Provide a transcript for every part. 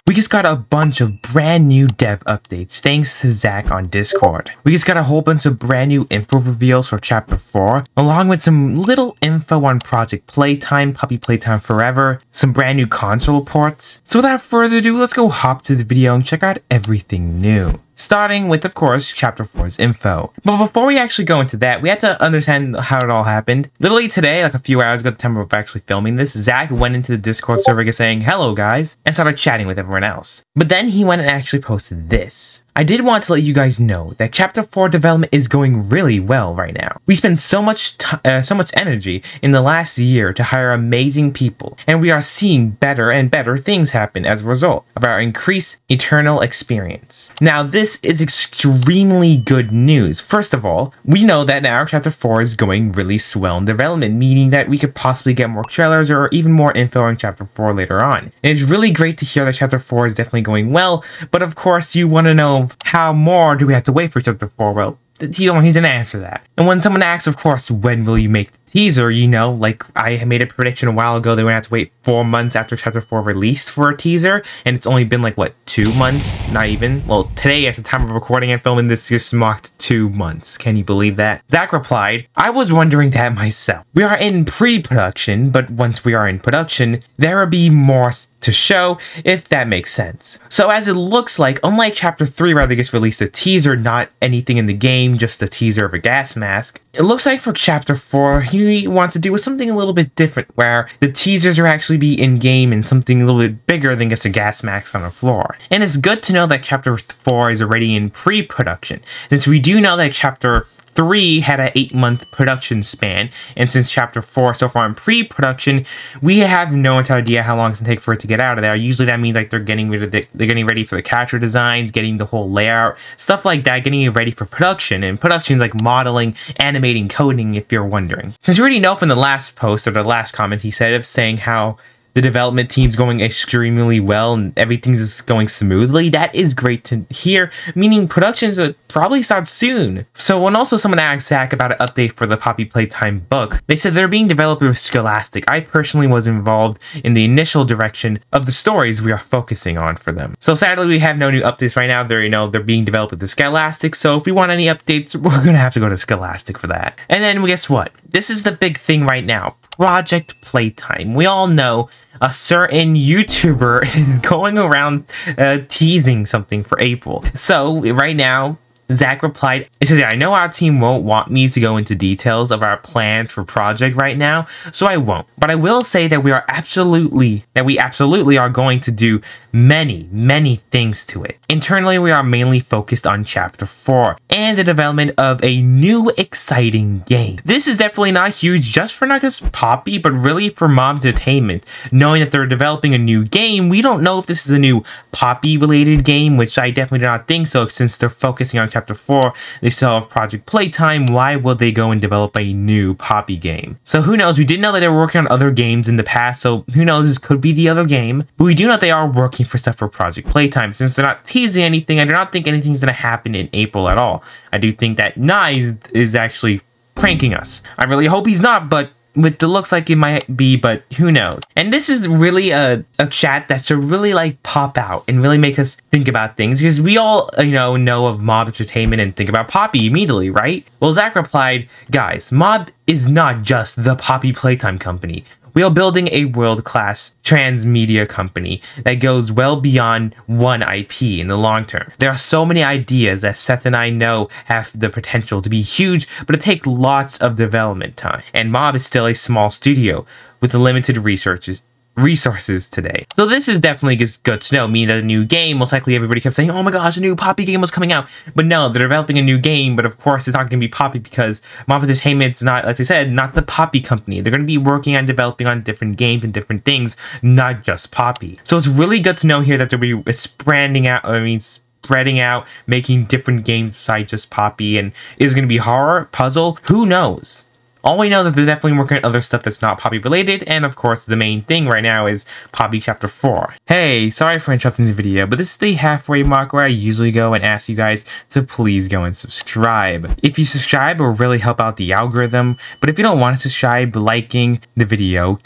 We just got a bunch of brand new dev updates thanks to Zach on Discord. We just got a whole bunch of brand new info reveals for Chapter 4, along with some little info on Project Playtime, Poppy Playtime Forever, some brand new console reports. So without further ado, let's go hop to the video and check out everything new. Starting with, of course, Chapter 4's info. But before we actually go into that, we had to understand how it all happened. Literally today, like a few hours ago at the time of actually filming this, Zach went into the Discord server saying, "Hello guys," and started chatting with everyone else. But then he went and actually posted this. I did want to let you guys know that Chapter 4 development is going really well right now. We spent so much energy in the last year to hire amazing people, and we are seeing better and better things happen as a result of our increased eternal experience. Now, this is extremely good news. First of all, we know that now Chapter 4 is going really swell in development, meaning that we could possibly get more trailers or even more info on Chapter 4 later on. And it's really great to hear that Chapter 4 is definitely going well, but of course you want to know, how more do we have to wait for Chapter 4? Well, he's gonna answer that. And when someone asks, of course, when will you make the teaser, you know, like I made a prediction a while ago that we're gonna have to wait 4 months after Chapter 4 released for a teaser, and it's only been like, what, 2 months? Not even? Well, today, at the time of recording and filming this, just marked 2 months. Can you believe that? Zach replied, "I was wondering that myself. We are in pre-production, but once we are in production, there will be more to show, if that makes sense." So as it looks like, unlike Chapter 3 where they just released a teaser, not anything in the game, just a teaser of a gas mask, it looks like for Chapter 4, he wants to do something a little bit different, where the teasers are actually be in-game and something a little bit bigger than just a gas mask on the floor. And it's good to know that Chapter 4 is already in pre-production, since we do know that Chapter 3 had an 8-month production span, and since Chapter 4 so far in pre-production, we have no idea how long it's gonna take for it to get out of there. Usually that means like they're getting ready for the character designs, getting the whole layout, stuff like that, getting it ready for production. And production is like modeling, animating, coding, if you're wondering. Since you already know from the last post or the last comment he said of saying how the development team's going extremely well and everything's going smoothly, that is great to hear, meaning productions will probably start soon. So when also someone asked Zach about an update for the Poppy Playtime book, they said they're being developed with Scholastic. I personally was involved in the initial direction of the stories we are focusing on for them. So sadly, we have no new updates right now. They're being developed with the Scholastic, so if we want any updates, we're gonna have to go to Scholastic for that. And then guess what? This is the big thing right now. Project Playtime. We all know a certain YouTuber is going around teasing something for April. So right now, Zach replied, he says, "Yeah, I know our team won't want me to go into details of our plans for project right now, so I won't. But I will say that we absolutely are going to do many things to it. Internally, we are mainly focused on Chapter 4 and the development of a new exciting game. This is definitely not huge just for not just Poppy, but really for Mob Entertainment. Knowing that they're developing a new game, we don't know if this is a new Poppy related game, which I definitely do not think so, since they're focusing on Chapter 4, they still have Project Playtime. Why would they go and develop a new Poppy game? So who knows? We did know that they were working on other games in the past, so who knows, this could be the other game. But we do know that they are working for stuff for Project Playtime. Since they're not teasing anything, I do not think anything's going to happen in April at all. I do think that Nye is actually pranking us. I really hope he's not, but with the looks like it might be, but who knows. And this is really a chat that should really like pop out and really make us think about things, because we all know of Mob Entertainment and think about Poppy immediately, right? Well, Zach replied, "Guys, Mob is not just the Poppy Playtime company. We are building a world-class transmedia company that goes well beyond one IP in the long term. There are so many ideas that Seth and I know have the potential to be huge, but it takes lots of development time. And Mob is still a small studio with limited resources today." So this is definitely just good to know, meaning that a new game, most likely everybody kept saying, "Oh my gosh, a new Poppy game was coming out." But no, they're developing a new game, but of course it's not going to be Poppy, because Mob Entertainment's not, like I said, not the Poppy company. They're going to be working on developing on different games and different things, not just Poppy. So it's really good to know here that they'll be spreading out, making different games besides just Poppy. And is it going to be horror, puzzle? Who knows? All we know is that they're definitely working on other stuff that's not Poppy related, and of course the main thing right now is Poppy Chapter 4. Hey, sorry for interrupting the video, but this is the halfway mark where I usually go and ask you guys to please go and subscribe. If you subscribe, it will really help out the algorithm, but if you don't want to subscribe, liking the video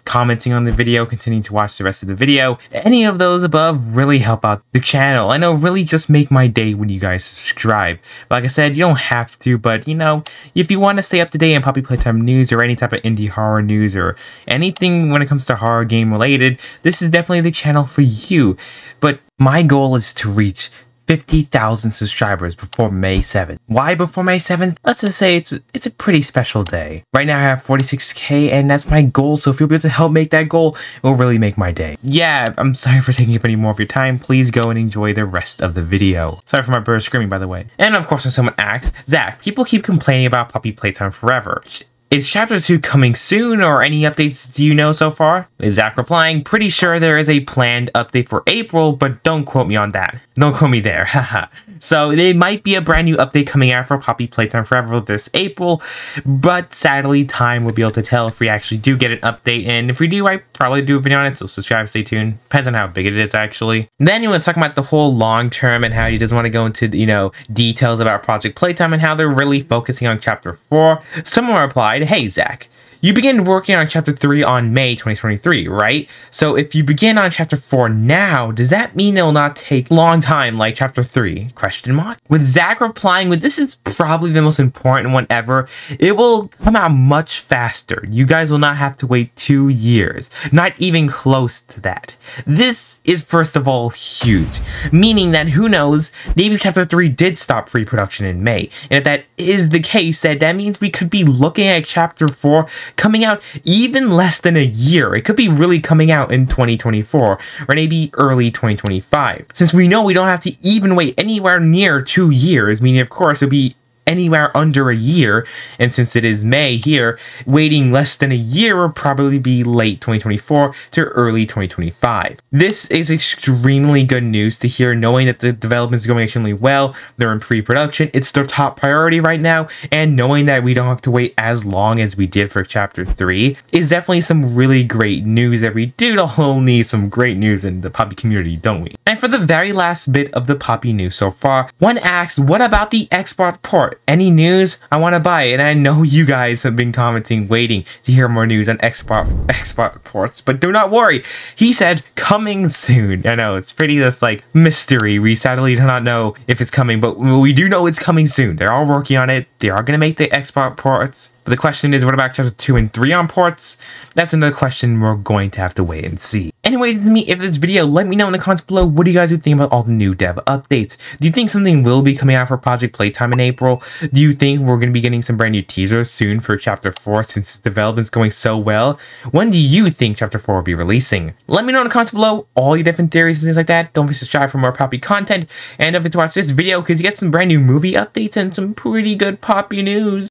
commenting on the video, continuing to watch the rest of the video. Any of those above really help out the channel. I know, really just make my day when you guys subscribe. Like I said, you don't have to, but you know, if you want to stay up to date on Poppy Playtime news or any type of indie horror news or anything when it comes to horror game related, this is definitely the channel for you. But my goal is to reach 50,000 subscribers before May 7th. Why before May 7th? Let's just say it's a pretty special day. Right now I have 46k and that's my goal, so if you'll be able to help make that goal, it will really make my day. Yeah, I'm sorry for taking up any more of your time. Please go and enjoy the rest of the video. Sorry for my bird screaming, by the way. And of course, when someone asks, Zach, people keep complaining about Poppy Playtime forever. Is Chapter 2 coming soon, or any updates do you know so far? Is Zach replying, pretty sure there is a planned update for April, but don't quote me on that. Don't quote me there, haha. So there might be a brand new update coming out for Poppy Playtime Forever this April, but sadly time will be able to tell if we actually do get an update, and if we do, I probably do a video on it, so subscribe, stay tuned. Depends on how big it is actually. Then he was talking about the whole long term and how he doesn't want to go into, you know, details about Project Playtime and how they're really focusing on Chapter 4. Someone replied, hey Zach, you began working on Chapter 3 on May 2023, right? So if you begin on Chapter 4 now, does that mean it will not take a long time like Chapter 3? Question mark. With Zach replying with, this is probably the most important one ever, it will come out much faster. You guys will not have to wait 2 years. Not even close to that. This is first of all huge, meaning that who knows, maybe Chapter 3 did stop pre-production in May. And if that is the case, that means we could be looking at Chapter 4 coming out even less than a year. It could be really coming out in 2024 or maybe early 2025. Since we know we don't have to even wait anywhere near 2 years, meaning of course it'll be anywhere under a year, and since it is May here, waiting less than a year will probably be late 2024 to early 2025. This is extremely good news to hear, knowing that the development is going extremely well, they're in pre-production, it's their top priority right now, and knowing that we don't have to wait as long as we did for Chapter 3 is definitely some really great news, that we do all need some great news in the Poppy community, don't we? And for the very last bit of the Poppy news so far, one asks, what about the export port? Any news? I want to buy it, and I know you guys have been commenting, waiting to hear more news on export ports, but do not worry. He said coming soon. I know it's pretty just like mystery. We sadly do not know if it's coming, but we do know it's coming soon. They're all working on it. They are going to make the export ports. But the question is, what about Chapter 2 and 3 on ports? That's another question we're going to have to wait and see. Anyways, to me, if this video, let me know in the comments below, what do you guys think about all the new dev updates? Do you think something will be coming out for Project Playtime in April? Do you think we're going to be getting some brand new teasers soon for Chapter 4 since development is going so well? When do you think Chapter 4 will be releasing? Let me know in the comments below all your different theories and things like that. Don't forget to subscribe for more Poppy content, and don't forget to watch this video because you get some brand new movie updates and some pretty good Poppy news.